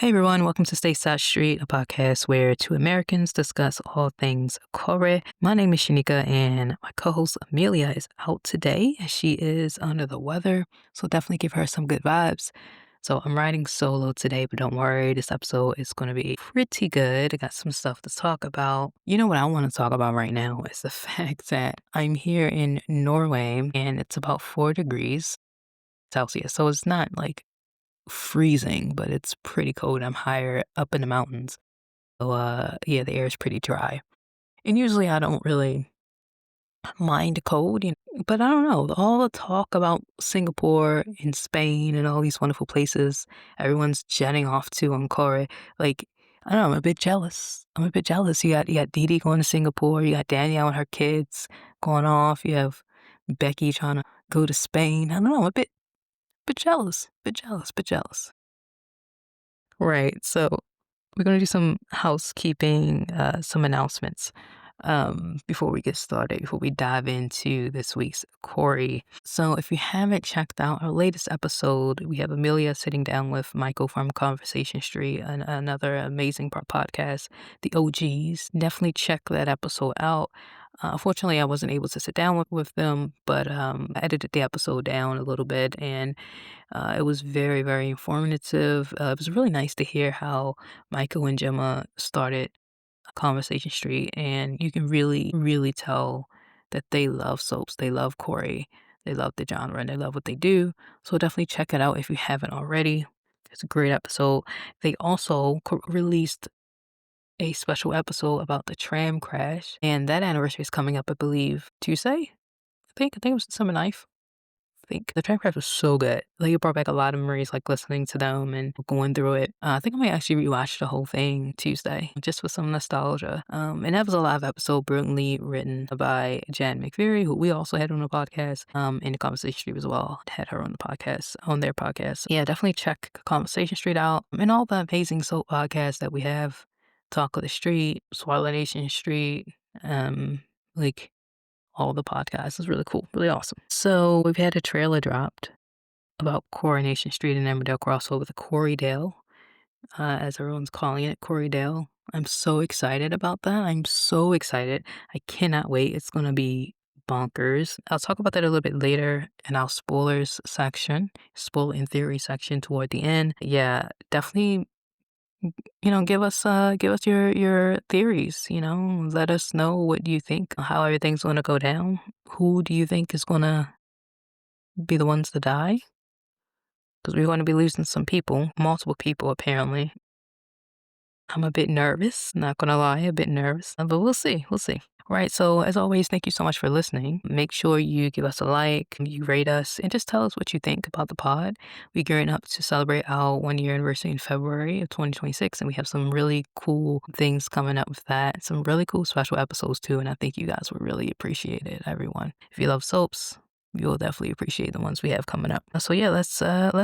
Hey everyone, welcome to Stateside Street, a podcast where two Americans discuss all things Corey. My name is Shanika and my co-host Amelia is out today. She is under the weather, so definitely give her some good vibes. So I'm riding solo today, but don't worry, this episode is going to be pretty good. I got some stuff to talk about. You know what I want to talk about right now is the fact that I'm here in Norway and it's about 4 degrees Celsius. So it's not like freezing, but it's pretty cold. I'm higher up in the mountains. So, yeah, the air is pretty dry. And usually I don't really mind cold, but I don't know. All the talk about Singapore and Spain and all these wonderful places everyone's jetting off to on Korea, like, I don't know, I'm a bit jealous. I'm a bit jealous. You got Dee Dee going to Singapore. You got Danielle and her kids going off. You have Becky trying to go to Spain. I don't know. I'm a bit jealous. Bit jealous. Right. So we're going to do some housekeeping, some announcements before we get started, before we dive into this week's Corey. So if you haven't checked out our latest episode, we have Amelia sitting down with Michael from Conversation Street, another amazing podcast, the OGs. Definitely check that episode out. Unfortunately, I wasn't able to sit down with them, but I edited the episode down a little bit and it was very, very informative. It was really nice to hear how Michael and Gemma started Conversation Street, and you can really, really tell that they love soaps. They love Corey. They love the genre, and they love what they do. So definitely check it out if you haven't already. It's a great episode. They also released a special episode about the tram crash, and that anniversary is coming up, I believe, Tuesday. I think it was December 9th. Think the tram crash was so good. Like it brought back a lot of memories, like listening to them and going through it. I think I might actually rewatch the whole thing Tuesday, just for some nostalgia. And that was a live episode, brilliantly written by Jan McVeary, who we also had on the podcast. In the Conversation Street as well, had her on the podcast, on their podcast. Yeah, definitely check Conversation Street out and all the amazing soap podcasts that we have. Talk of the Street, Coronation Street, like all the podcasts. It's really cool, really awesome. So we've had a trailer dropped about Coronation Street and Emmerdale crossover, the Corydale, as everyone's calling it, Corydale. I'm so excited about that. I'm so excited. I cannot wait. It's going to be bonkers. I'll talk about that a little bit later in our spoilers section, spoiler in theory section toward the end. Yeah, definitely, give us your theories, let us know what you think, how everything's going to go down. Who do you think is going to be the ones to die? Because we're going to be losing some people, multiple people apparently. I'm a bit nervous, not going to lie, a bit nervous, but we'll see. All right, so as always, thank you so much for listening. Make sure you give us a like, you rate us, and just tell us what you think about the pod. We're gearing up to celebrate our 1-year anniversary in February of 2026, and we have some really cool things coming up with that. Some really cool special episodes too, and I think you guys would really appreciate it, everyone. If you love soaps, you'll definitely appreciate the ones we have coming up. So yeah, let's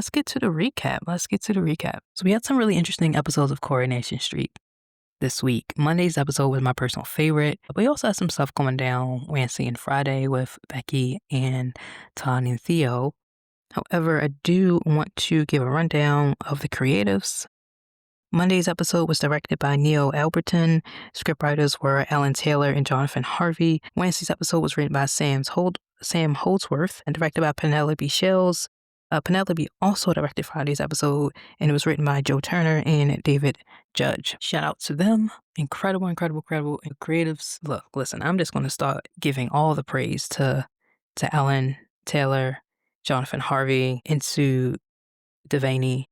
get to the recap. So we had some really interesting episodes of Coronation Street this week. Monday's episode was my personal favorite. We also had some stuff going down Wednesday and Friday with Becky and Todd and Theo. However, I do want to give a rundown of the creatives. Monday's episode was directed by Neil Alberton. Scriptwriters were Alan Taylor and Jonathan Harvey. Wednesday's episode was written by Sam Holdsworth and directed by Penelope Shells. Penelope also directed Friday's episode, and it was written by Joe Turner and David Judge. Shout out to them. Incredible. And creatives. Look, listen, I'm just going to start giving all the praise to Alan Taylor, Jonathan Harvey, and Sue Devaney.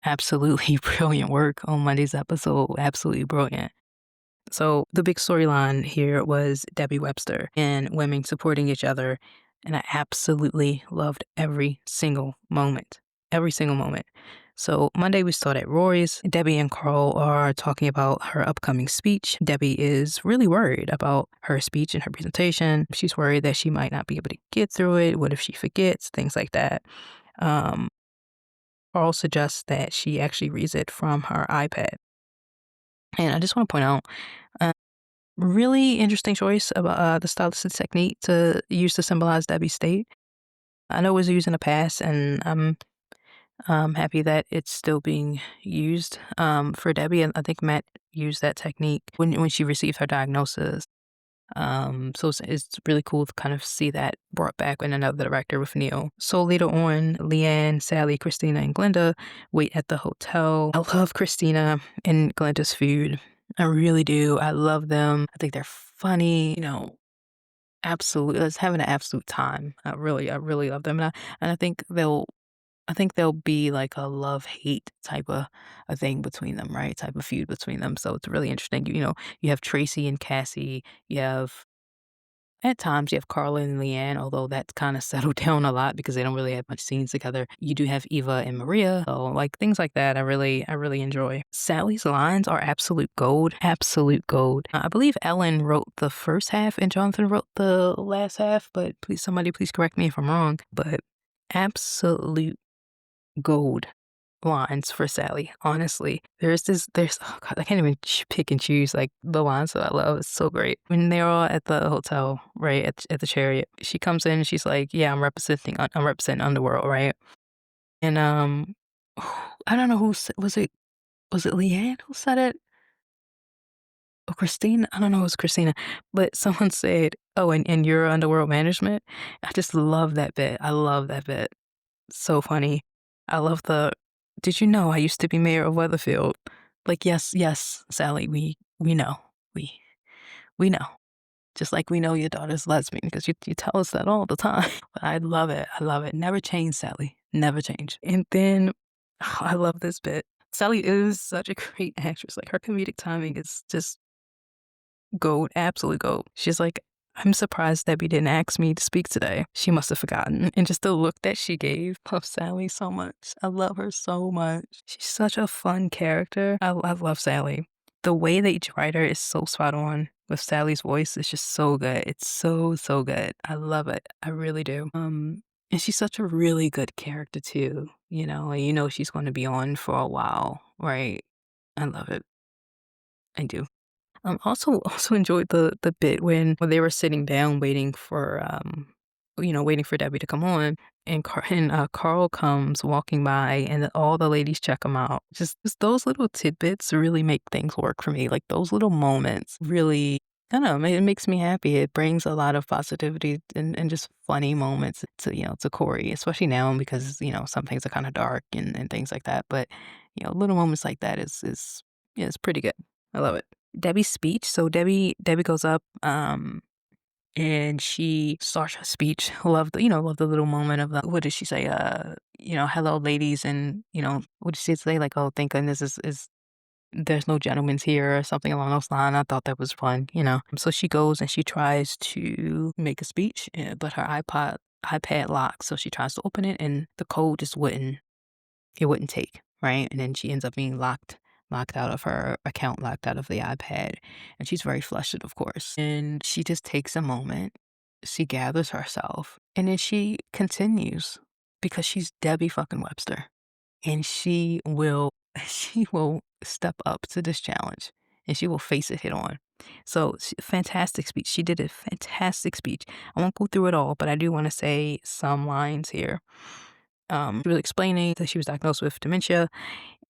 Absolutely brilliant work on Monday's episode. Absolutely brilliant. So the big storyline here was Debbie Webster and women supporting each other. And I absolutely loved every single moment. So Monday we start at Rory's. Debbie and Carl are talking about her upcoming speech. Debbie is really worried about her speech and her presentation. She's worried that she might not be able to get through it. What if she forgets? Things like that. Carl suggests that she actually reads it from her iPad. And I just want to point out, really interesting choice about the stylistic technique to use to symbolize Debbie's state. I know it was used in the past, and I'm happy that it's still being used for Debbie. And I think Matt used that technique when she received her diagnosis. So it's really cool to kind of see that brought back in another director with Neil. So later on, Leanne, Sally, Christina, and Glenda wait at the hotel. I love Christina and Glenda's food. I really do. I love them. I think they're funny. Absolutely. Let's having an absolute time. I really love them. And I think there'll be like a love hate type of a thing between them, right? Type of feud between them. So it's really interesting. You have Tracy and Cassie. You have At times, you have Carla and Leanne, although that's kinda settled down a lot because they don't really have much scenes together. You do have Eva and Maria, so, like, things like that I really enjoy. Sally's lines are absolute gold. I believe Ellen wrote the first half and Jonathan wrote the last half, but somebody please correct me if I'm wrong, but absolute gold lines for Sally, honestly. Oh god, I can't even pick and choose like the lines that I love. It's so great. When they're all at the hotel, right, at the Chariot, she comes in and she's like, "Yeah, I'm representing Underworld, right?" And I don't know was it Leanne who said it or Christina? I don't know, it was Christina, but someone said, "Oh, and you're Underworld Management." I just love that bit. I love that bit. So funny. I love the, "Did you know I used to be mayor of Weatherfield?" Like, "Yes, yes, Sally, we know. We we know. Just like we know your daughter's lesbian because you tell us that all the time." But I love it. I love it. Never change, Sally. Never change. And then I love this bit. Sally is such a great actress. Like, her comedic timing is just gold, absolute gold. She's like, "I'm surprised Debbie didn't ask me to speak today. She must have forgotten." And just the look that she gave of Sally so much. I love her so much. She's such a fun character. I love Sally. The way that each writer is so spot on with Sally's voice is just so good. It's so, so good. I love it. I really do. And she's such a really good character too, and she's going to be on for a while, right? I love it. I do. Also enjoyed the bit when they were sitting down waiting for Debbie to come on, and Carl comes walking by, and all the ladies check him out. Just those little tidbits really make things work for me. Like those little moments really, I don't know, it makes me happy. It brings a lot of positivity and just funny moments to Corey, especially now because some things are kind of dark and things like that. But little moments like that is yeah, it's pretty good. I love it. Debbie's speech. So Debbie goes up, and she starts her speech. Love the little moment of the, what did she say? Hello, ladies, and what did she say? Like, oh, thank goodness is there's no gentlemen's here or something along those lines. I thought that was fun. So she goes and she tries to make a speech, but her iPad locks. So she tries to open it, and the code just wouldn't take, right? And then she ends up being locked out of her account, locked out of the iPad. And she's very flustered, of course. And she just takes a moment, she gathers herself, and then she continues because she's Debbie fucking Webster. And she will step up to this challenge and she will face it head on. So fantastic speech. She did a fantastic speech. I won't go through it all, but I do want to say some lines here. She was explaining that she was diagnosed with dementia,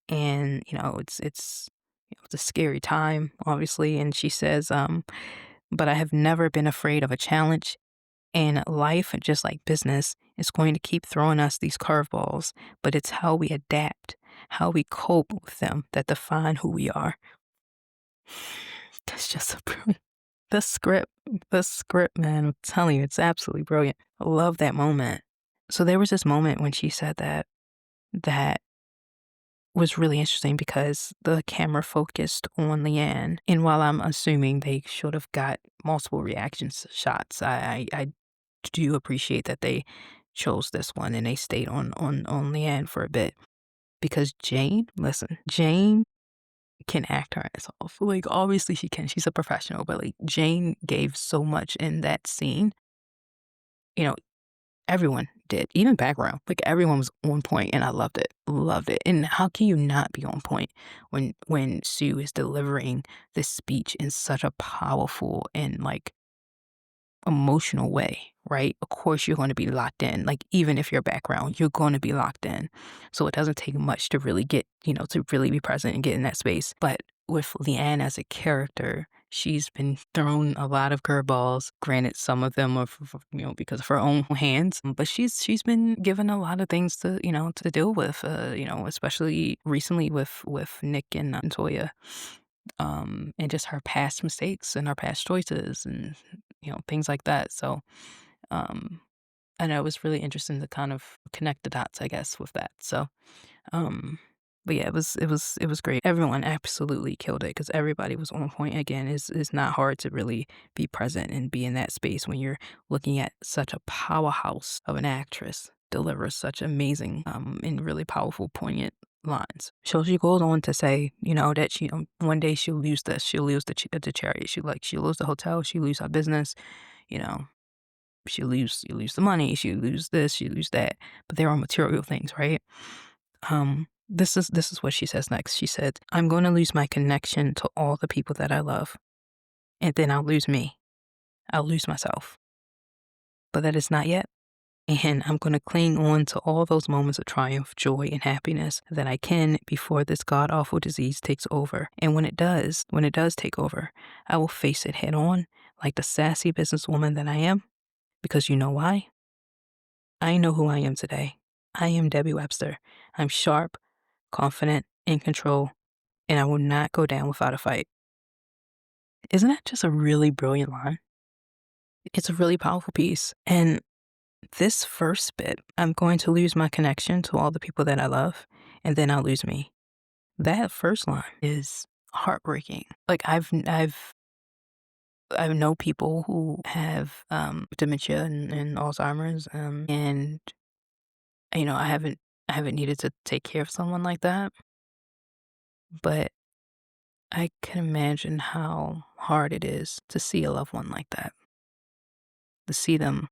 and it's a scary time, obviously. And she says, "But I have never been afraid of a challenge. And life, just like business, is going to keep throwing us these curveballs. But it's how we adapt, how we cope with them, that define who we are." That's just so brilliant. The script, man, I'm telling you, it's absolutely brilliant. I love that moment. So there was this moment when she said that was really interesting because the camera focused on Leanne. And while I'm assuming they should have got multiple reactions shots, I do appreciate that they chose this one and they stayed on Leanne for a bit. Because Jane can act her ass off. Like, obviously she can. She's a professional, but like Jane gave so much in that scene. You know, Everyone did, even background. Like everyone was on point, and I loved it. Loved it. And how can you not be on point when Sue is delivering this speech in such a powerful and like emotional way, right? Of course, you're going to be locked in. Like, even if you're background, you're going to be locked in. So it doesn't take much to really get, to really be present and get in that space. But with Leanne as a character, she's been thrown a lot of curveballs. Granted, some of them are, because of her own hands, but she's been given a lot of things to deal with. Especially recently with Nick and Toya, and just her past mistakes and her past choices and things like that. So um, I know it was really interesting to kind of connect the dots, I guess, with that. So um, but yeah, it was great. Everyone absolutely killed it because everybody was on point. Again, it's not hard to really be present and be in that space when you're looking at such a powerhouse of an actress deliver such amazing and really powerful, poignant lines. So she goes on to say, that she one day she'll lose this, she'll lose the chariot, she'll lose the hotel, she'll lose her business, you know, she'll lose the money, she'll lose this, she'll lose that. But there are material things, right? This is what she says next. She said, "I'm going to lose my connection to all the people that I love, and then I'll lose me. I'll lose myself. But that is not yet. And I'm going to cling on to all those moments of triumph, joy, and happiness that I can before this god awful disease takes over. And when it does take over, I will face it head on like the sassy businesswoman that I am. Because you know why? I know who I am today. I am Debbie Webster. I'm sharp, confident, in control, and I will not go down without a fight." Isn't that just a really brilliant line? It's a really powerful piece. And this first bit, I'm going to lose my connection to all the people that I love, and then I'll lose me. That first line is heartbreaking. Like I know people who have dementia and Alzheimer's, and I haven't needed to take care of someone like that, but I can imagine how hard it is to see a loved one like that, to see them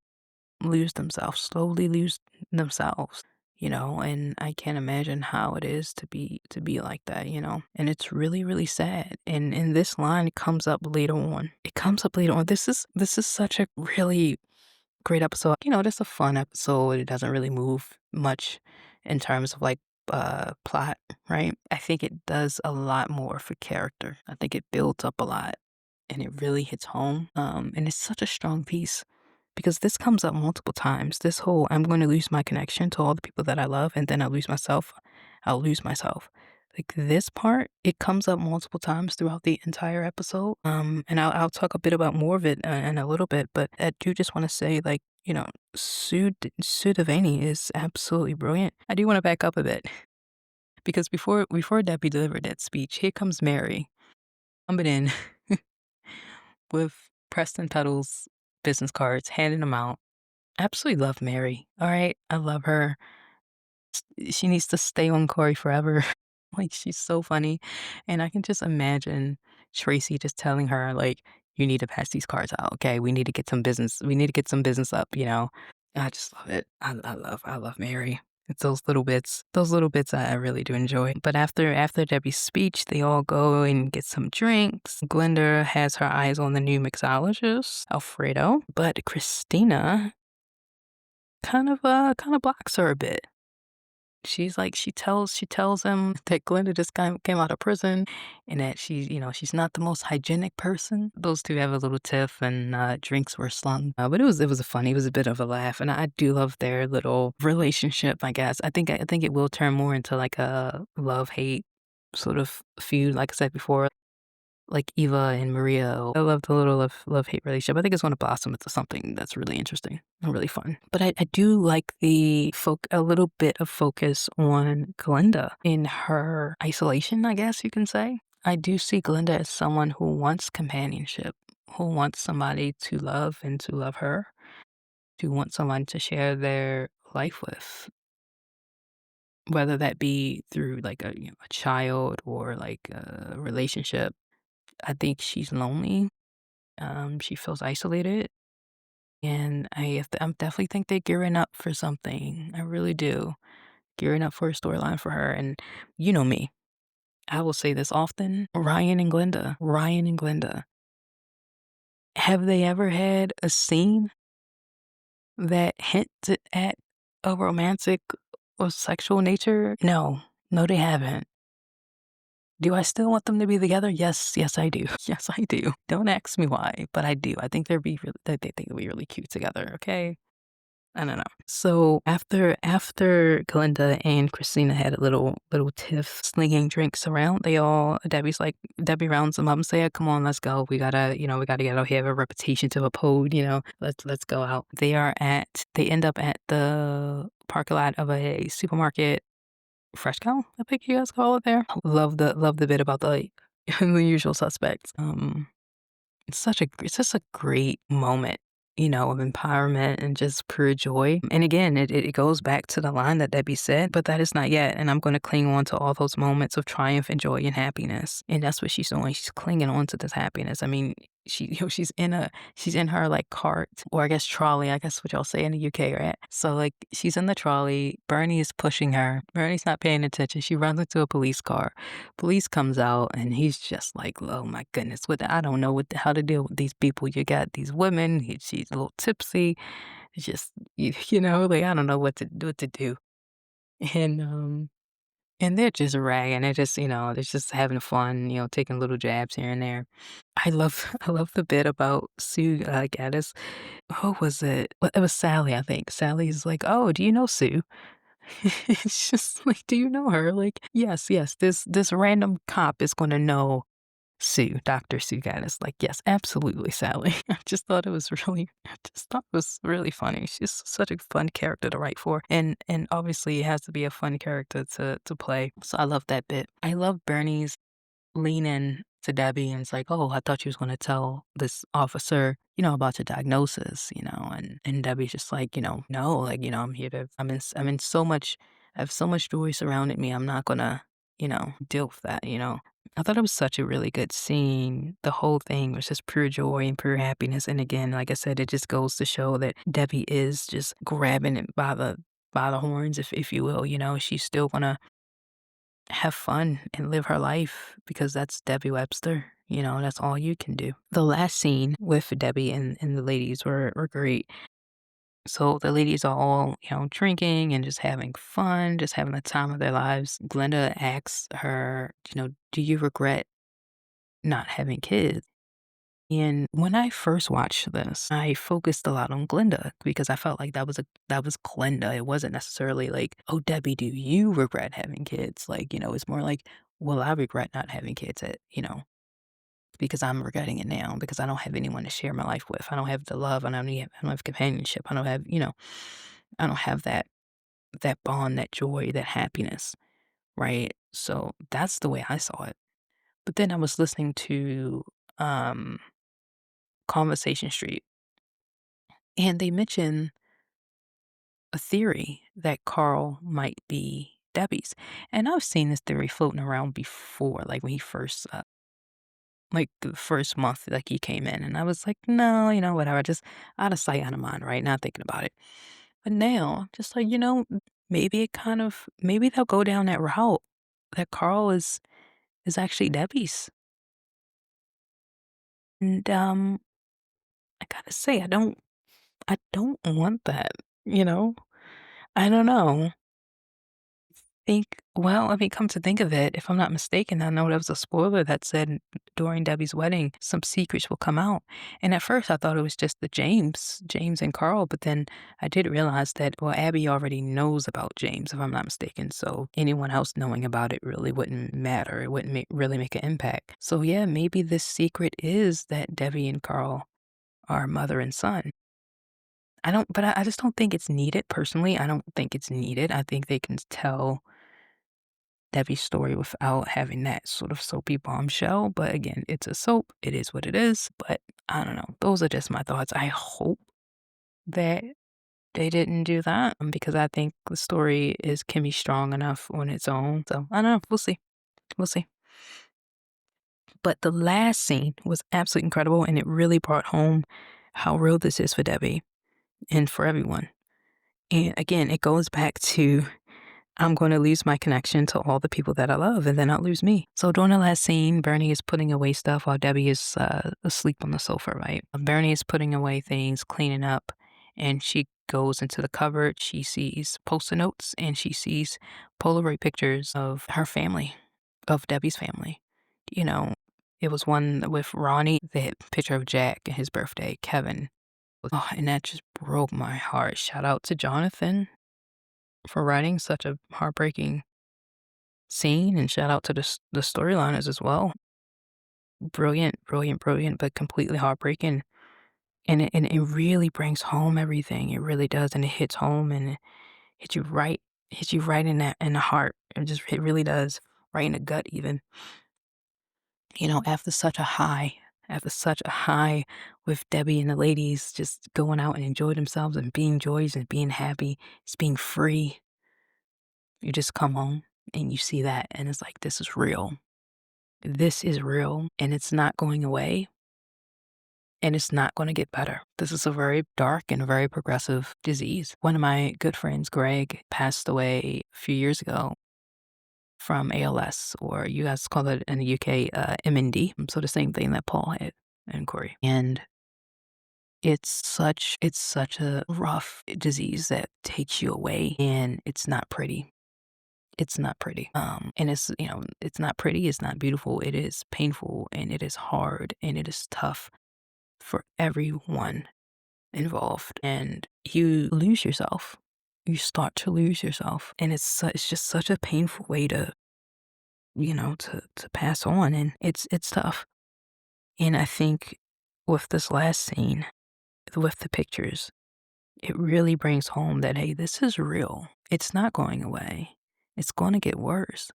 lose themselves, slowly lose themselves, and I can't imagine how it is to be like that, and it's really, really sad. And this line comes up later on. It comes up later on. This is such a really great episode. Just a fun episode. It doesn't really move much in terms of like plot, right? I think it does a lot more for character. I think it builds up a lot and it really hits home. And it's such a strong piece because this comes up multiple times. This whole I'm going to lose my connection to all the people that I love and then I'll lose myself. I'll lose myself. Like this part, it comes up multiple times throughout the entire episode. And I'll talk a bit about more of it in a little bit, but I do just want to say, like, Sue Devaney is absolutely brilliant. I do want to back up a bit because before Debbie delivered that speech, here comes Mary coming in with Preston Petal's business cards, handing them out. Absolutely love Mary. All right, I love her. She needs to stay on Corey forever. Like, she's so funny. And I can just imagine Tracy just telling her, like, you need to pass these cards out. Okay. We need to get some business. We need to get some business up. I just love it. I love Mary. It's those little bits I really do enjoy. But after Debbie's speech, they all go and get some drinks. Glenda has her eyes on the new mixologist, Alfredo. But Christina kind of blocks her a bit. She's like, she tells him that Glenda just came out of prison and that she's not the most hygienic person. Those two have a little tiff and drinks were slung. But it was funny. It was a bit of a laugh. And I do love their little relationship, I guess. I think it will turn more into like a love-hate sort of feud, like I said before, like Eva and Maria. I love the little love-hate relationship. I think it's going to blossom into something that's really interesting and really fun. But I do like a little bit of focus on Glenda in her isolation, I guess you can say. I do see Glenda as someone who wants companionship, who wants somebody to love and to love her, to want someone to share their life with, whether that be through like a child or like a relationship. I think she's lonely. She feels isolated, and I definitely think they're gearing up for something. I really do. Gearing up for a storyline for her. And you know me, I will say this often: Ryan and Glenda. Have they ever had a scene that hinted at a romantic or sexual nature? No. No, they haven't. Do I still want them to be together? Yes, yes, I do. Yes, I do. Don't ask me why, but I do. I think they think they'll be really cute together, okay? I don't know. So after Glenda and Christina had a little tiff slinging drinks around, Debbie rounds them up and say, "Come on, let's go. We gotta get out here. Have a reputation to uphold. Let's go out." They end up at the parking lot of a supermarket. Fresh Cow, I think you guys call it there. Love the bit about the the usual suspects. It's just a great moment, of empowerment and just pure joy. And again, it goes back to the line that Debbie said, but that is not yet. And I'm going to cling on to all those moments of triumph and joy and happiness. And that's what she's doing. She's clinging on to this happiness. I mean, she's in her like cart, or I guess trolley, I guess what y'all say in the UK, right? So like she's in the trolley, Bernie is pushing her. Bernie's not paying attention. She runs into a police car. Police comes out and he's just like, oh my goodness, I don't know how to deal with these people. You got these women. She's a little tipsy. It's just like I don't know what to do. And and they're just ragging. They're just having fun. Taking little jabs here and there. I love the bit about Sue Gaddis. Who was it? Well, it was Sally, I think. Sally's like, "Oh, do you know Sue?" It's just like, "Do you know her?" Like, "Yes, yes, this random cop is gonna know Sue, Dr. Sue Gaddis." Like, "Yes, absolutely, Sally." I just thought it was really funny. She's such a fun character to write for, and obviously it has to be a fun character to play. So I love that bit. I love Bernie's lean in to Debbie and it's like, "Oh, I thought you was gonna tell this officer, about your diagnosis, and Debbie's just like, no, like, I'm in so much, I have so much joy surrounding me. I'm not gonna, deal with that. I thought it was such a really good scene. The whole thing was just pure joy and pure happiness. And again, like I said, it just goes to show that Debbie is just grabbing it by the horns, if you will. She's still gonna have fun and live her life because that's Debbie Webster. That's all you can do. The last scene with Debbie and the ladies were great. So the ladies are all, drinking and just having fun, just having the time of their lives. Glenda asks her, do you regret not having kids? And when I first watched this, I focused a lot on Glenda because I felt like that was Glenda. It wasn't necessarily like, "Oh, Debbie, do you regret having kids?" Like, it's more like, "Well, I regret not having kids because I'm regretting it now because I don't have anyone to share my life with. I don't have the love, and I don't have companionship. I don't have, I don't have that bond, that joy, that happiness, right?" So that's the way I saw it. But then I was listening to um Conversation Street, and they mention a theory that Carl might be Debbie's. And I've seen this theory floating around before, like when he first, like the first month, like he came in, and I was like, no, whatever, just out of sight, out of mind, right? Not thinking about it. But now, just like, maybe they'll go down that route that Carl is actually Debbie's. And I gotta say, I don't want that, you know? I don't know. Well, I mean, come to think of it, if I'm not mistaken, I know there was a spoiler that said during Debbie's wedding, some secrets will come out. And at first I thought it was just James and Carl, but then I did realize that, well, Abby already knows about James, if I'm not mistaken. So anyone else knowing about it really wouldn't matter. It wouldn't really make an impact. So yeah, maybe this secret is that Debbie and Carl are mother and son. I just don't think it's needed personally. I don't think it's needed. I think they can tell Debbie's story without having that sort of soapy bombshell. But again, it's a soap. It is what it is. But I don't know. Those are just my thoughts. I hope that they didn't do that because I think the story can be strong enough on its own. So I don't know. We'll see. We'll see. But the last scene was absolutely incredible, and it really brought home how real this is for Debbie and for everyone. And again, it goes back to I'm going to lose my connection to all the people that I love, and then I'll lose me. So during the last scene, Bernie is putting away stuff while Debbie is asleep on the sofa, right? Bernie is putting away things, cleaning up, and she goes into the cupboard. She sees post-it notes, and she sees Polaroid pictures of her family, of Debbie's family. You know, it was one with Ronnie, the picture of Jack and his birthday, Kevin. Oh, and that just broke my heart. Shout out to Jonathan for writing such a heartbreaking scene, and shout out to the storyliners as well. Brilliant, brilliant, brilliant, but completely heartbreaking. And it really brings home everything. It really does, and it hits home and it hits you right in the heart. It really does, right in the gut even. After such a high with Debbie and the ladies just going out and enjoy themselves and being joyous and being happy, just being free. You just come home and you see that, and it's like, this is real. This is real, and it's not going away, and it's not going to get better. This is a very dark and very progressive disease. One of my good friends, Greg, passed away a few years ago from ALS, or you guys call it in the UK, MND. So the same thing that Paul had and Corey. And it's such a rough disease that takes you away, and it's not pretty. It's not pretty. And it's not pretty, it's not beautiful, it is painful, and it is hard, and it is tough for everyone involved. And you lose yourself. You start to lose yourself. And it's just such a painful way to, to pass on. And it's tough. And I think with this last scene, with the pictures, it really brings home that, hey, this is real. It's not going away. It's going to get worse.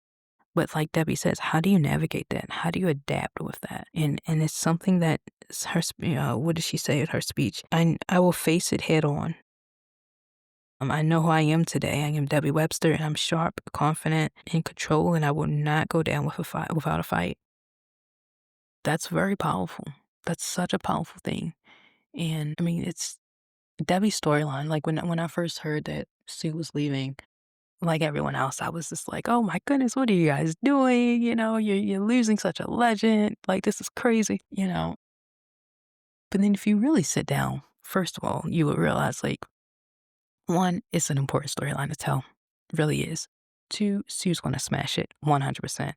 But like Debbie says, how do you navigate that? How do you adapt with that? And it's something that what did she say in her speech? I will face it head on. I know who I am today. I am Debbie Webster, and I'm sharp, confident, in control, and I will not go down without a fight. That's very powerful. That's such a powerful thing. And I mean, it's Debbie's storyline. Like when I first heard that Sue was leaving, like everyone else, I was just like, "Oh my goodness, what are you guys doing? You're losing such a legend. Like, this is crazy, you know." But then if you really sit down, first of all, you would realize, like, one, it's an important storyline to tell. It really is. Two, Sue's gonna smash it 100%.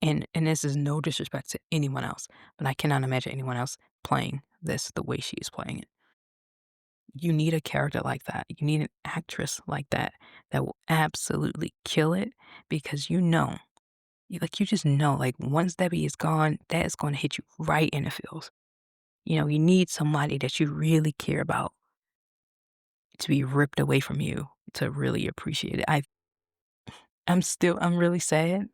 And this is no disrespect to anyone else, but I cannot imagine anyone else playing this the way she is playing it. You need a character like that. You need an actress like that that will absolutely kill it, because you just know, like, once Debbie is gone, that is going to hit you right in the feels. You need somebody that you really care about to be ripped away from you to really appreciate it. I'm really sad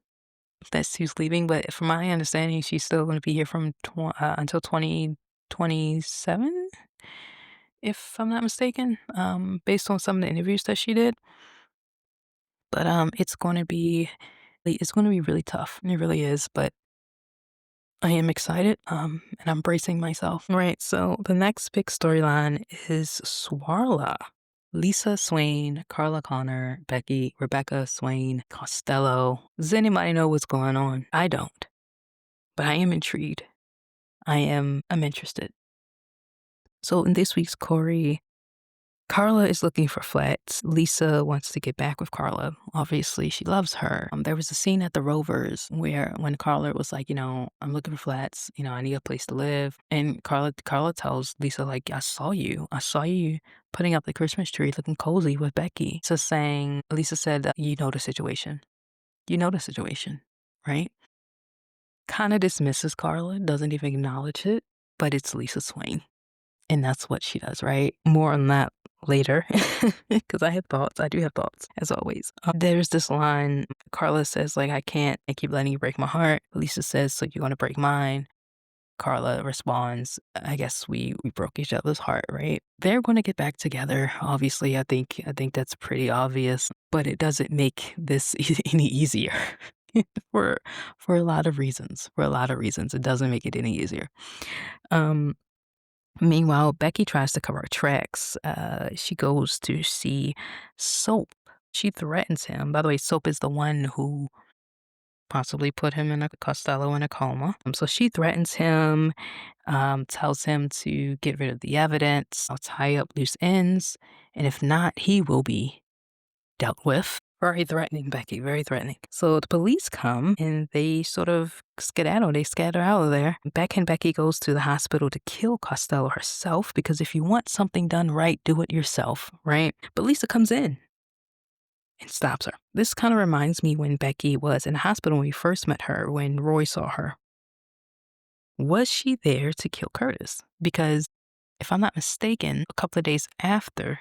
that Sue's leaving, but from my understanding, she's still going to be here until 2027, if I'm not mistaken, based on some of the interviews that she did. But it's going to be really tough. It really is. But I am excited, and I'm bracing myself. Right. So the next big storyline is Swarla. Lisa Swain, Carla Connor, Becky, Rebecca Swain, Costello. Does anybody know what's going on? I don't, but I am intrigued. I'm interested. So in this week's Carla is looking for flats. Lisa wants to get back with Carla. Obviously, she loves her. There was a scene at the Rovers where when Carla was like, I'm looking for flats. I need a place to live. And Carla tells Lisa, like, I saw you putting up the Christmas tree looking cozy with Becky. Lisa said, you know the situation. You know the situation, right? Kind of dismisses Carla, doesn't even acknowledge it, but it's Lisa Swain. And that's what she does, right? More on that later, because I have thoughts. I do have thoughts, as always. There's this line, Carla says, like, I keep letting you break my heart. Lisa says, so you're going to break mine. Carla responds, I guess we broke each other's heart, right? They're going to get back together. Obviously, I think that's pretty obvious, but it doesn't make this any easier. for a lot of reasons. It doesn't make it any easier. Meanwhile, Becky tries to cover her tracks. She goes to see Soap, She threatens him. By the way, Soap is the one who possibly put him in a Costello in a coma. So she threatens him, tells him to get rid of the evidence, tie up loose ends, and if not, he will be dealt with. Very threatening, Becky, very threatening. So the police come and they sort of skedaddle. They scatter out of there. Backhand Becky goes to the hospital to kill Costello herself because if you want something done right, do it yourself, right? But Lisa comes in and stops her. This kind of reminds me when Becky was in the hospital when we first met her, when Roy saw her. Was she there to kill Curtis? Because if I'm not mistaken, a couple of days after,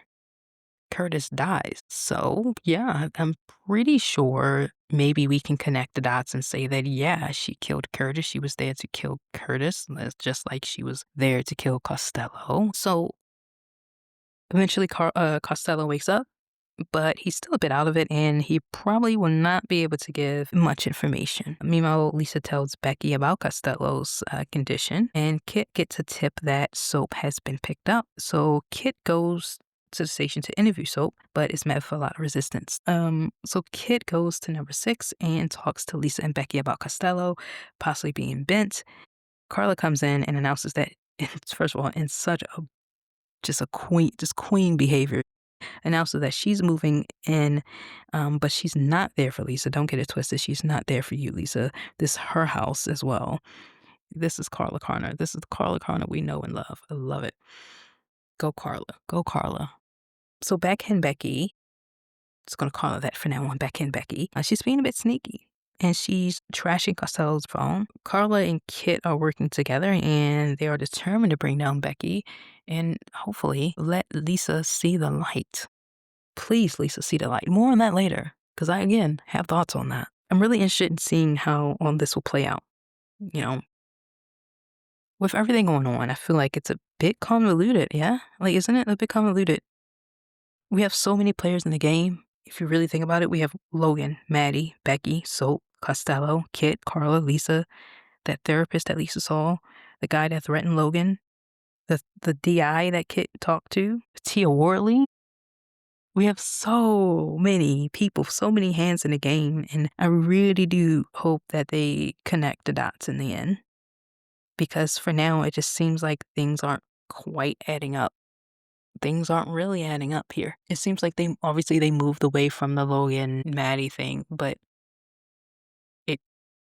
Curtis dies. So, yeah, I'm pretty sure maybe we can connect the dots and say that, yeah, she killed Curtis. She was there to kill Curtis, just like she was there to kill Costello. So, eventually, Costello wakes up, but he's still a bit out of it, and he probably will not be able to give much information. Meanwhile, Lisa tells Becky about Costello's condition, and Kit gets a tip that Soap has been picked up. So Kit goes to the station to interview Soap, but is met with a lot of resistance. So Kit goes to number 6 and talks to Lisa and Becky about Costello possibly being bent. Carla comes in and announces that, first of all, in such a queen behavior, announces that she's moving in, but she's not there for Lisa. Don't get it twisted. She's not there for you, Lisa. This is her house as well. This is Carla Connor. This is the Carla Connor we know and love. I love it. Go Carla. Go Carla. So Backhand Becky, just going to call her that for now on, Backhand Becky, she's being a bit sneaky. And she's trashing Costello's phone. Carla and Kit are working together and they are determined to bring down Becky and hopefully let Lisa see the light. Please, Lisa, see the light. More on that later, because I, again, have thoughts on that. I'm really interested in seeing how this will play out. You know, with everything going on, I feel like it's a bit convoluted, yeah? Like, isn't it a bit convoluted? We have so many players in the game. If you really think about it, we have Logan, Maddie, Becky, Soap, Costello, Kit, Carla, Lisa, that therapist that Lisa saw, the guy that threatened Logan, the DI that Kit talked to, Theo Worley. We have so many people, so many hands in the game, and I really do hope that they connect the dots in the end. Because for now, it just seems like things aren't quite adding up. Things aren't really adding up here. It seems like they moved away from the Logan Maddie thing, but it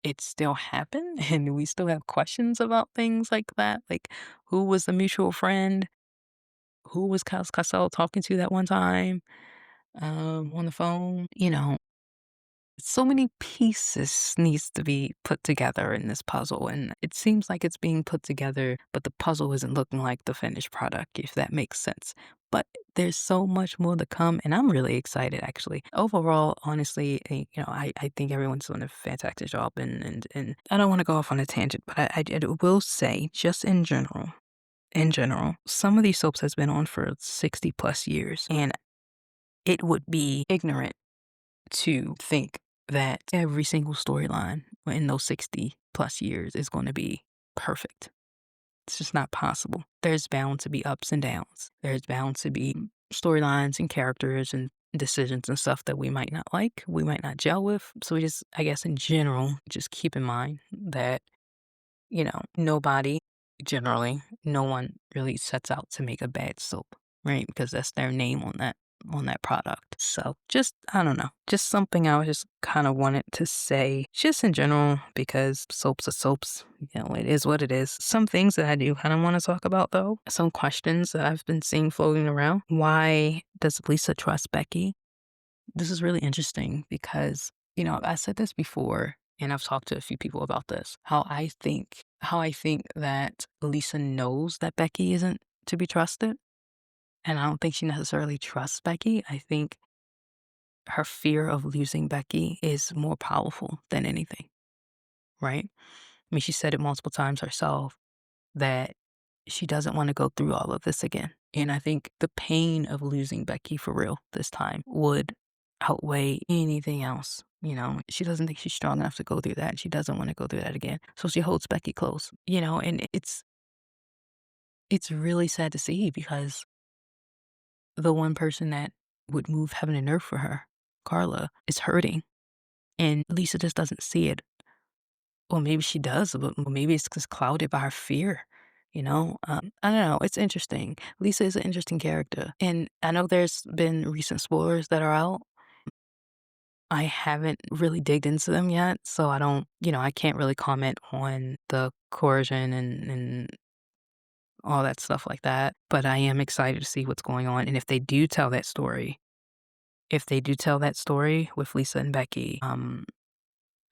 it still happened, and we still have questions about things like that. Like, who was the mutual friend? Who was Costello talking to that one time on the phone? So many pieces needs to be put together in this puzzle, and it seems like it's being put together, but the puzzle isn't looking like the finished product, if that makes sense. But there's so much more to come, and I'm really excited, actually. Overall, honestly, I think everyone's doing a fantastic job, and I don't want to go off on a tangent, but I will say, just in general, some of these soaps has been on for 60 plus years, and it would be ignorant to think that every single storyline in those 60 plus years is going to be perfect. It's just not possible. There's bound to be ups and downs. There's bound to be storylines and characters and decisions and stuff that we might not like, we might not gel with. So we just, I guess in general, just keep in mind that, nobody, generally, no one really sets out to make a bad soap, right? Because that's their name on that product. So just, I don't know, just something I was just kind of wanted to say just in general, because soaps are soaps, it is what it is. Some things that I do kind of want to talk about though, some questions that I've been seeing floating around. Why does Lisa trust Becky? This is really interesting because, I said this before and I've talked to a few people about this, how I think that Lisa knows that Becky isn't to be trusted. And I don't think she necessarily trusts Becky. I think her fear of losing Becky is more powerful than anything, right? I mean, she said it multiple times herself that she doesn't want to go through all of this again. And I think the pain of losing Becky for real this time would outweigh anything else. She doesn't think she's strong enough to go through that. And she doesn't want to go through that again. So she holds Becky close, and it's really sad to see because the one person that would move heaven and earth for her Carla is hurting, and Lisa just doesn't see it. Or maybe she does, but maybe it's just clouded by her fear. I don't know. It's interesting. Lisa is an interesting character, and I know there's been recent spoilers that are out. I haven't really digged into them yet, so I don't, I can't really comment on the coercion and all that stuff like that. But I am excited to see what's going on, and if they do tell that story with Lisa and Becky,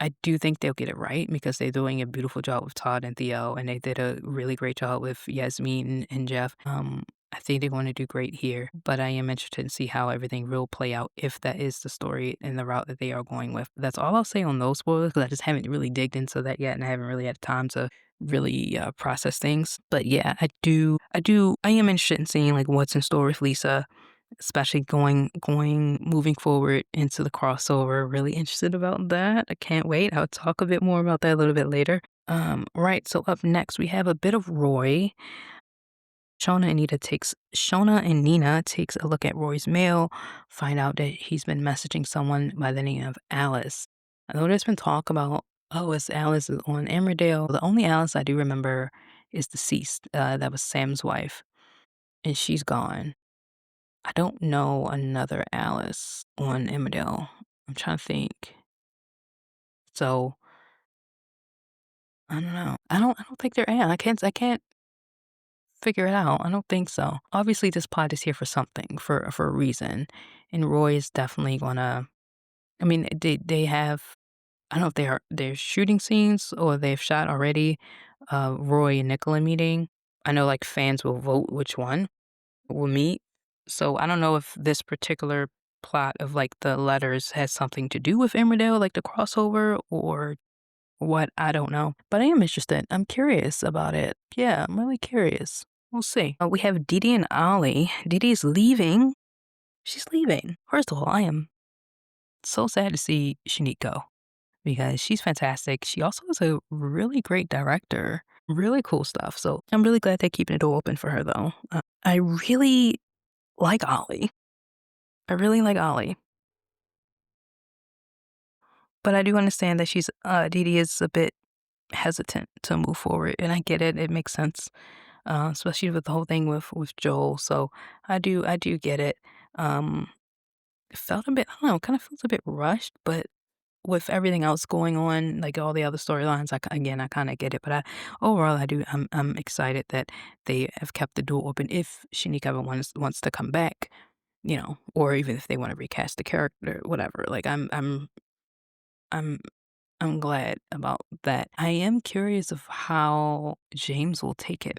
I do think they'll get it right because they're doing a beautiful job with Todd and Theo, and they did a really great job with Yasmin and Jeff. I think they're going to do great here, but I am interested to see how everything will play out if that is the story and the route that they are going with. That's all I'll say on those spoilers because I just haven't really digged into that yet, and I haven't really had time to really process things. But yeah, I am interested in seeing like what's in store with Lisa, especially moving forward into the crossover. Really interested about that. I can't wait. I'll talk a bit more about that a little bit later. Right. So up next we have a bit of Roy. Shona and Nina takes a look at Roy's mail, find out that he's been messaging someone by the name of Alice. I know there's been talk about, oh, it's Alice on Emmerdale. The only Alice I do remember is deceased. That was Sam's wife, and she's gone. I don't know another Alice on Emmerdale. I'm trying to think. So I don't know. I don't think they're Anne. I can't figure it out. I don't think so. Obviously this plot is here for something, for a reason. And Roy is definitely gonna I mean, they have I don't know if they're shooting scenes or they've shot already Roy and Nicola meeting. I know like fans will vote which one will meet. So I don't know if this particular plot of like the letters has something to do with Emmerdale, like the crossover, or what. I don't know. But I am interested. I'm curious about it. Yeah, I'm really curious. We'll see. We have Didi and Ollie. Didi is leaving. She's leaving. First of all, I am so sad to see Shanika go because she's fantastic. She also is a really great director. Really cool stuff. So I'm really glad they're keeping the door open for her, though. I really like Ollie. I really like Ollie. But I do understand that Dee Dee is a bit hesitant to move forward, and I get it. It makes sense, especially with the whole thing with Joel. So I do get it. Um, it felt a bit, I don't know, kind of feels a bit rushed, but with everything else going on, like all the other storylines, again, I kind of get it. But overall, I'm excited that they have kept the door open if Shanika ever wants to come back, or even if they want to recast the character, whatever. Like I'm I'm glad about that. I am curious of how James will take it.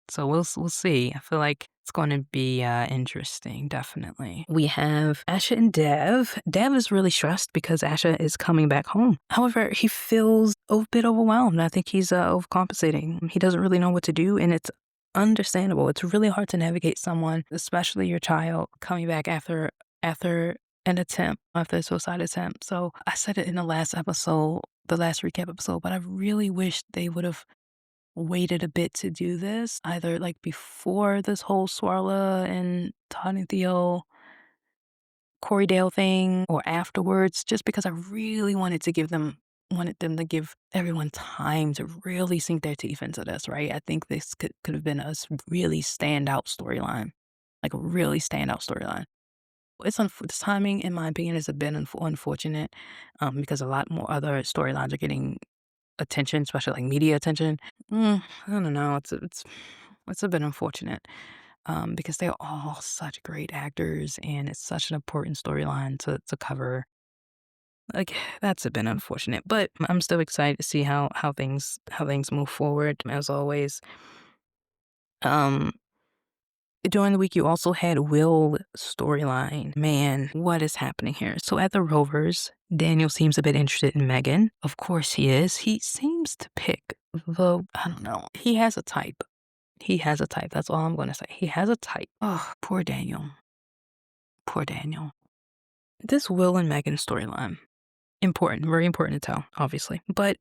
So we'll see. I feel like it's going to be interesting, definitely. We have Asha and Dev. Dev is really stressed because Asha is coming back home. However, he feels a bit overwhelmed. I think he's overcompensating. He doesn't really know what to do, and it's understandable. It's really hard to navigate someone, especially your child, coming back after an attempt, after a suicide attempt. So I said it in the last episode, the last recap episode, but I really wish they would have waited a bit to do this, either like before this whole Swarla and Todd and Theo Corey Dale thing or afterwards, just because I really wanted them to give everyone time to really sink their teeth into this, right? I think this could have been a really standout storyline, like a really standout storyline. This timing, in my opinion, has been unfortunate because a lot more other storylines are getting attention, especially like media attention. I don't know. It's a bit unfortunate because they're all such great actors, and it's such an important storyline to cover. Like that's a bit unfortunate, but I'm still excited to see how things move forward. As always, um, during the week, you also had Will storyline. Man, what is happening here? So at the Rovers, Daniel seems a bit interested in Megan. Of course he is. He seems to pick I don't know. He has a type. He has a type. That's all I'm going to say. He has a type. Oh, poor Daniel. Poor Daniel. This Will and Megan storyline. Important. Very important to tell, obviously. But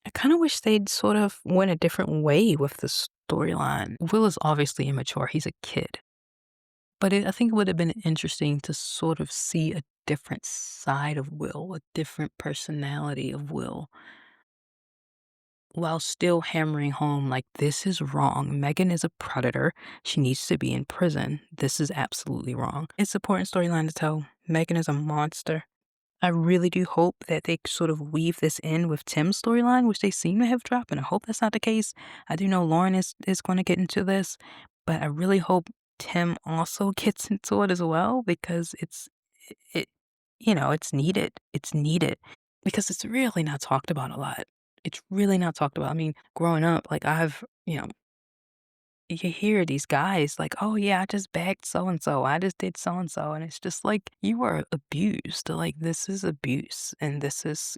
I kind of wish they'd sort of went a different way with the storyline. Will is obviously immature. He's a kid. But I think it would have been interesting to sort of see a different side of Will, a different personality of Will, while still hammering home, like, this is wrong. Megan is a predator. She needs to be in prison. This is absolutely wrong. It's an important storyline to tell. Megan is a monster. I really do hope that they sort of weave this in with Tim's storyline, which they seem to have dropped, and I hope that's not the case. I do know Lauren is going to get into this, but I really hope Tim also gets into it as well because it it's needed. It's needed because it's really not talked about a lot. It's really not talked about. I mean, growing up, like you hear these guys like, "Oh yeah, I just bagged so and so. I just did so and so," and it's just like you were abused. Like this is abuse, and this is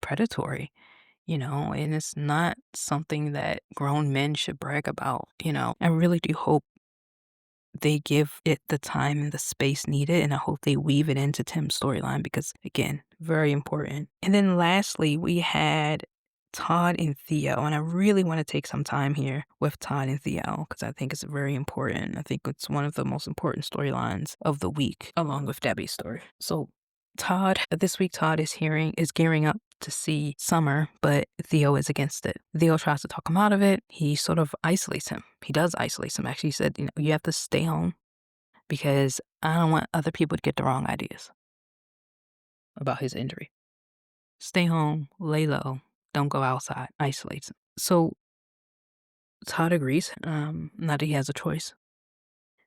predatory. And it's not something that grown men should brag about. I really do hope they give it the time and the space needed, and I hope they weave it into Tim's storyline because, again, very important. And then lastly, we had Todd and Theo, and I really want to take some time here with Todd and Theo because I think it's very important. I think it's one of the most important storylines of the week, along with Debbie's story. So this week Todd is gearing up to see Summer, but Theo is against it. Theo tries to talk him out of it. He sort of isolates him. He does isolate him. Actually, he said, you have to stay home because I don't want other people to get the wrong ideas about his injury. Stay home, lay low, don't go outside, isolates him. So Todd agrees, not that he has a choice.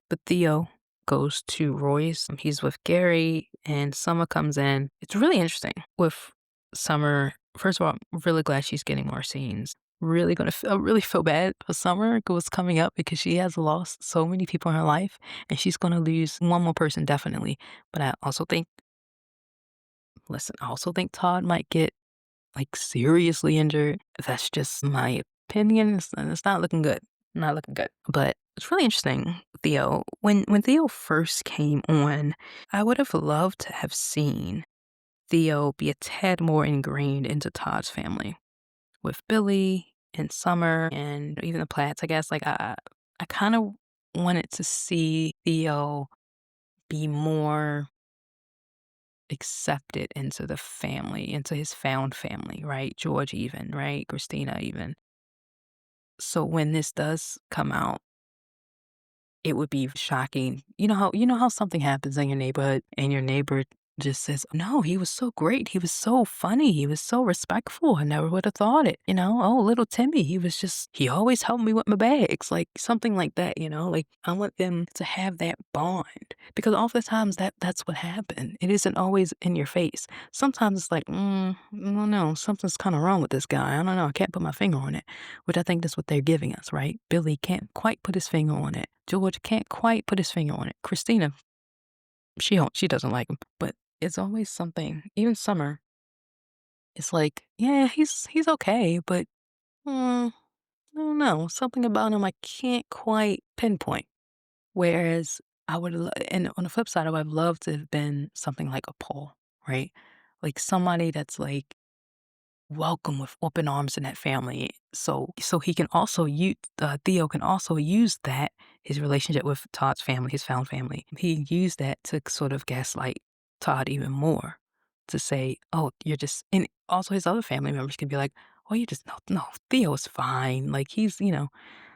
But Theo goes to Roy's. He's with Gary, and Summer comes in. It's really interesting with Summer. First of all, I'm really glad she's getting more scenes. Really feel bad for Summer what's coming up because she has lost so many people in her life, and she's gonna lose one more person definitely. But I also think Todd might get like seriously injured. That's just my opinion. It's not looking good. Not looking good. But it's really interesting, Theo. When Theo first came on, I would have loved to have seen Theo be a tad more ingrained into Todd's family with Billy and Summer and even the Platts, I guess. Like I kind of wanted to see Theo be more accepted into the family, into his found family, right? George even, right? Christina even. So when this does come out, it would be shocking. You know how something happens in your neighborhood and your neighbor just says, "No, he was so great. He was so funny. He was so respectful. I never would have thought it." "Oh, little Timmy, he always helped me with my bags." Like something like that. Like I want them to have that bond because oftentimes that's what happened. It isn't always in your face. Sometimes it's like, I don't know, something's kind of wrong with this guy. I don't know. I can't put my finger on it, which I think that's what they're giving us, right? Billy can't quite put his finger on it. George can't quite put his finger on it. Christina, she doesn't like him, but it's always something. Even Summer, it's like, yeah, he's okay, but I don't know, something about him I can't quite pinpoint. Whereas and on the flip side, I would have loved to have been something like a Paul, right? Like somebody that's like welcome with open arms in that family. So he can also use Theo can also use that his relationship with Todd's family, his found family. He used that to sort of gaslight Todd even more to say, "Oh, you're just," and also his other family members can be like, "Oh, you just no, Theo is fine. Like he's."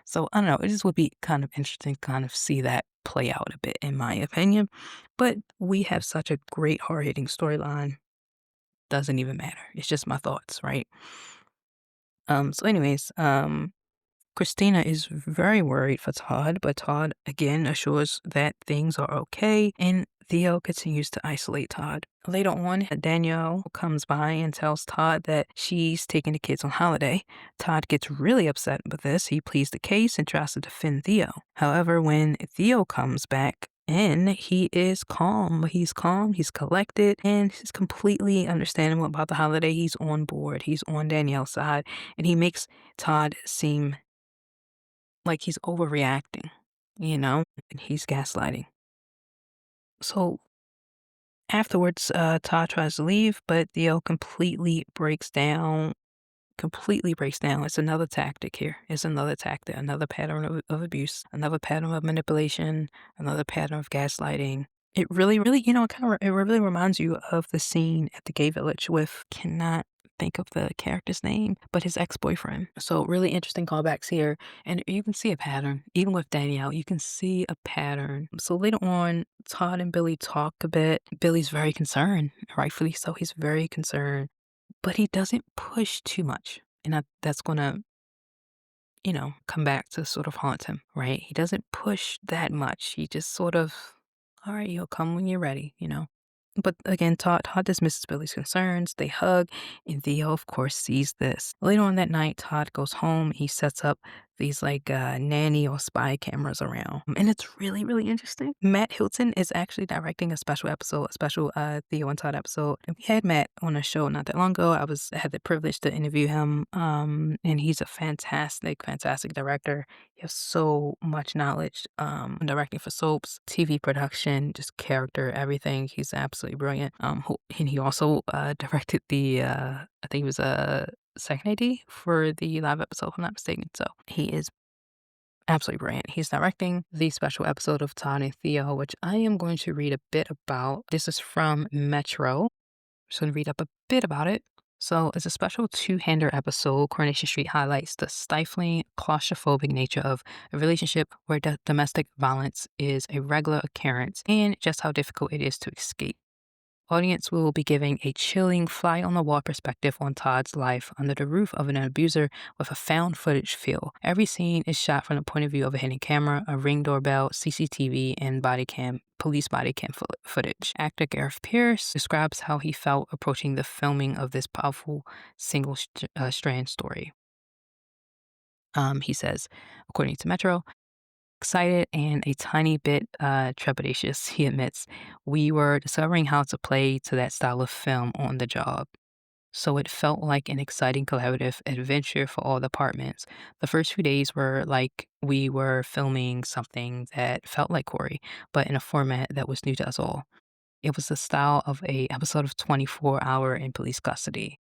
So I don't know. It just would be kind of interesting to kind of see that play out a bit, in my opinion. But we have such a great hard hitting storyline doesn't even matter. It's just my thoughts, right? So anyways, Christina is very worried for Todd, but Todd again assures that things are okay, and Theo continues to isolate Todd. Later on, Danielle comes by and tells Todd that she's taking the kids on holiday. Todd gets really upset with this. He pleads the case and tries to defend Theo. However, when Theo comes back in, he is calm. He's calm, he's collected, and he's completely understanding about the holiday. He's on board. He's on Danielle's side, and he makes Todd seem like he's overreacting, and he's gaslighting. So afterwards, Todd tries to leave, but Theo completely breaks down completely breaks down. It's another tactic here. It's another tactic, another pattern of abuse, another pattern of manipulation, another pattern of gaslighting. It really, really, it really reminds you of the scene at the gay village with, cannot think of the character's name, but his ex-boyfriend. So really interesting callbacks here. And you can see a pattern. Even with Danielle, you can see a pattern. So later on, Todd and Billy talk a bit. Billy's very concerned, rightfully so. He's very concerned, but he doesn't push too much. And that's going to, come back to sort of haunt him, right? He doesn't push that much. He just sort of, all right, you'll come when you're ready. But again, Todd dismisses Billy's concerns. They hug, and Theo, of course, sees this. Later on that night, Todd goes home. He sets up these like nanny or spy cameras around, and it's really, really interesting. Matt Hilton is actually directing a special episode, a special Theo and Todd episode. And we had Matt on a show not that long ago. Had the privilege to interview him, and he's a fantastic, fantastic director. He has so much knowledge directing for soaps, TV production, just character, everything. He's absolutely brilliant. And he also directed I think it was a second AD for the live episode, if I'm not mistaken. So he is absolutely brilliant. He's directing the special episode of Todd and Theo, which I am going to read a bit about. This is from Metro. I'm just going to read up a bit about it. So it's a special two-hander episode. Coronation Street highlights the stifling, claustrophobic nature of a relationship where domestic violence is a regular occurrence and just how difficult it is to escape. Audience will be giving a chilling, fly-on-the-wall perspective on Todd's life under the roof of an abuser with a found footage feel. Every scene is shot from the point of view of a hidden camera, a Ring doorbell, CCTV, and police body cam footage. Actor Gareth Pierce describes how he felt approaching the filming of this powerful single-strand story. He says, according to Metro, excited and a tiny bit trepidatious, he admits. We were discovering how to play to that style of film on the job. So it felt like an exciting collaborative adventure for all the departments. The first few days were like we were filming something that felt like Corey, but in a format that was new to us all. It was the style of a episode of 24 Hour in Police Custody.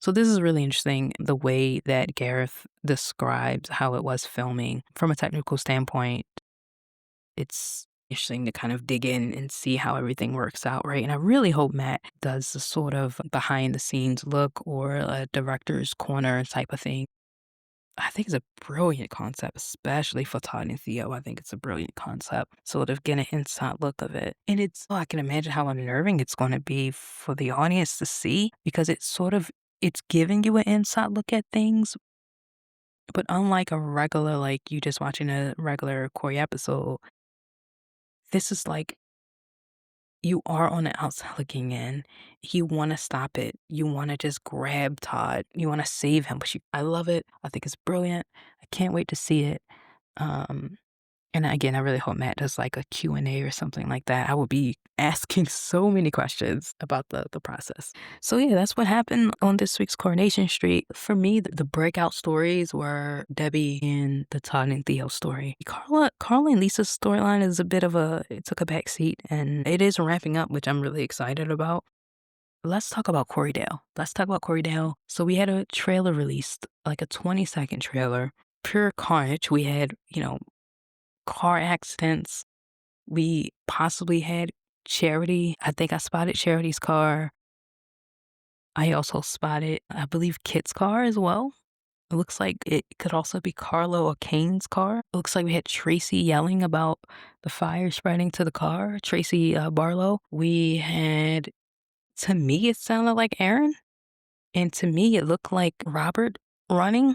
So this is really interesting, the way that Gareth describes how it was filming. From a technical standpoint, it's interesting to kind of dig in and see how everything works out, right? And I really hope Matt does the sort of behind the scenes look or a director's corner type of thing. I think it's a brilliant concept, especially for Todd and Theo. I think it's a brilliant concept. Sort of get an inside look of it. And I can imagine how unnerving it's going to be for the audience to see, because it's giving you an inside look at things. But unlike a regular, like you just watching a regular Corey episode, this is like you are on the outside looking in. You want to stop it. You want to just grab Todd. You want to save him. I love it. I think it's brilliant. I can't wait to see it. Um, And again, I really hope Matt does like a Q&A or something like that. I would be asking so many questions about the process. So yeah, that's what happened on this week's Coronation Street. For me, the breakout stories were Debbie and the Todd and Theo story. Carla and Lisa's storyline is it took a back seat, and it is ramping up, which I'm really excited about. Let's talk about Corey Dale. So we had a trailer released, like a 20-second trailer. Pure carnage. We had, car accidents. We possibly had Charity. I think I spotted Charity's car. I also spotted, I believe, Kit's car as well. It looks like it could also be Carlo or Kane's car. It looks like we had Tracy yelling about the fire spreading to the car, Tracy Barlow. We had, to me, it sounded like Aaron. And to me, it looked like Robert running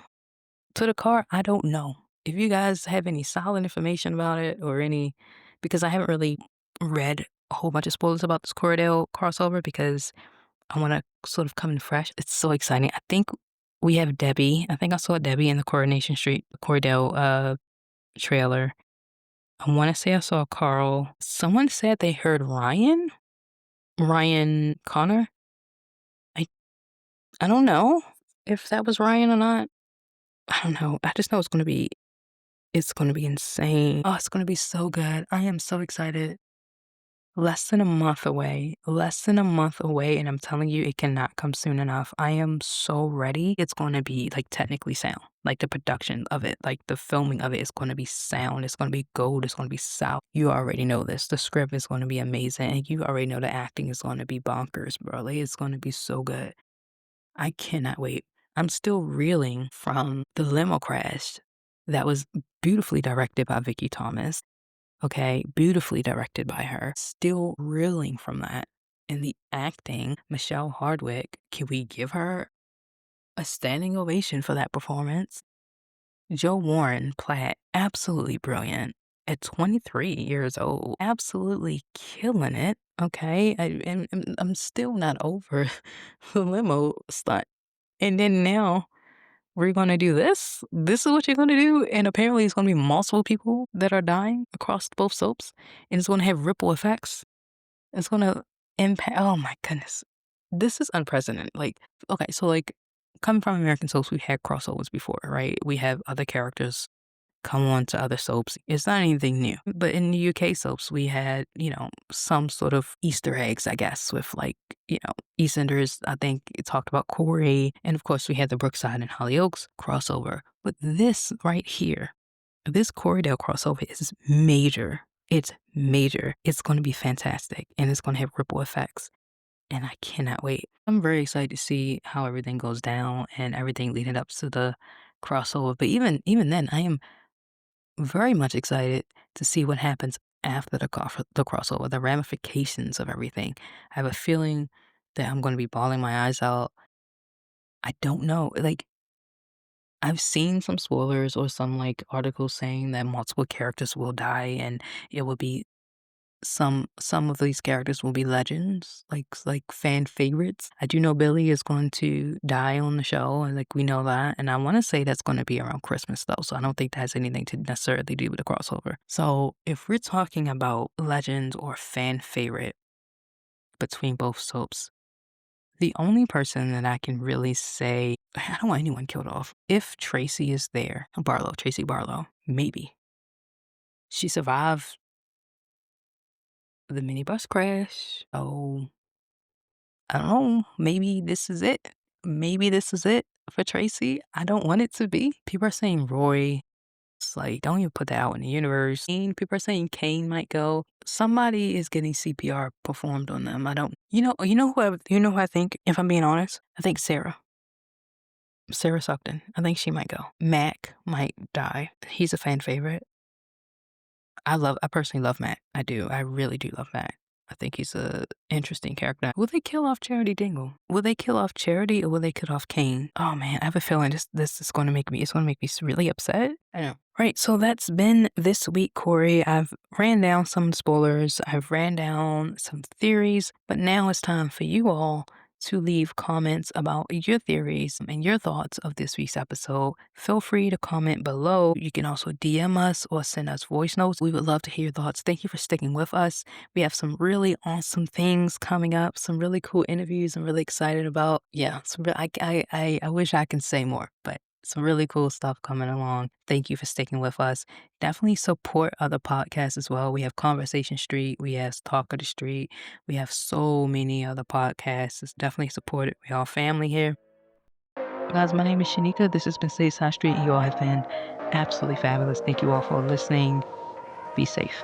to the car. I don't know. If you guys have any solid information about it because I haven't really read a whole bunch of spoilers about this Cordell crossover, because I want to sort of come in fresh. It's so exciting. I think we have Debbie. I think I saw Debbie in the Coronation Street Cordell trailer. I want to say I saw Carl. Someone said they heard Ryan Connor. I don't know if that was Ryan or not. I don't know. I just know it's going to be insane. Oh, it's going to be so good. I am so excited. less than a month away, less than a month away, and I'm telling you, it cannot come soon enough. I am so ready. It's going to be like technically sound, like the production of it, like the filming of it is going to be sound. It's going to be gold. It's going to be south. You already know this. The script is going to be amazing, and you already know the acting is going to be bonkers, bro. Like, it's going to be so good. I cannot wait. I'm still reeling from the limo crash that was beautifully directed by Vicky Thomas. Okay, beautifully directed by her. Still reeling from that. And the acting, Michelle Hardwick, can we give her a standing ovation for that performance? Joe Warren Platt, absolutely brilliant. At 23 years old, absolutely killing it. Okay, and I'm still not over the limo stunt. And then now we're gonna do this. This is what you're gonna do, and apparently it's gonna be multiple people that are dying across both soaps, and it's gonna have ripple effects. It's gonna impact. Oh my goodness, this is unprecedented. Like, okay, so like coming from American soaps, we've had crossovers before, right? We have other characters come on to other soaps. It's not anything new. But in the UK soaps, we had, some sort of Easter eggs, I guess, with like, EastEnders. I think it talked about Corey. And of course, we had the Brookside and Hollyoaks crossover. But this right here, this Corydale crossover is major. It's major. It's going to be fantastic. And it's going to have ripple effects. And I cannot wait. I'm very excited to see how everything goes down and everything leading up to the crossover. But even then, I am very much excited to see what happens after the crossover, the ramifications of everything. I have a feeling that I'm going to be bawling my eyes out. I don't know. Like, I've seen some spoilers or some like articles saying that multiple characters will die and it will be some of these characters will be legends, like fan favorites. I do know Billy is going to die on the show, and like we know that. And I want to say that's going to be around Christmas though, so I don't think that has anything to necessarily do with the crossover. So if we're talking about legends or fan favorite between both soaps, the only person that I can really say I don't want anyone killed off. If Tracy is there, Tracy Barlow, maybe she survived the minibus crash. Oh, I don't know. Maybe this is it. Maybe this is it for Tracy. I don't want it to be. People are saying Roy. It's like, don't even put that out in the universe. People are saying Kane might go. Somebody is getting CPR performed on them. I don't, you know who I think, if I'm being honest? I think Sarah Suckton. I think she might go. Mac might die. He's a fan favorite. I personally love Matt. I do. I really do love Matt. I think he's a interesting character. Will they kill off Charity Dingle? Will they kill off Charity or will they kill off Kane? Oh man, I have a feeling this is going to make me. It's going to make me really upset. I know. Right. So that's been this week, Corey. I've ran down some spoilers. I've ran down some theories, but now it's time for you all to leave comments about your theories and your thoughts of this week's episode. Feel free to comment below. You can also DM us or send us voice notes. We would love to hear your thoughts. Thank you for sticking with us. We have some really awesome things coming up, some really cool interviews I'm really excited about. Yeah, I wish I can say more, but some really cool stuff coming along. Thank you for sticking with us. Definitely support other podcasts as well. We have Conversation Street. We have Talk of the Street. We have so many other podcasts. It's definitely supported. We all family here. Guys, my name is Shanika. This has been Stateside Street. You all have been absolutely fabulous. Thank you all for listening. Be safe.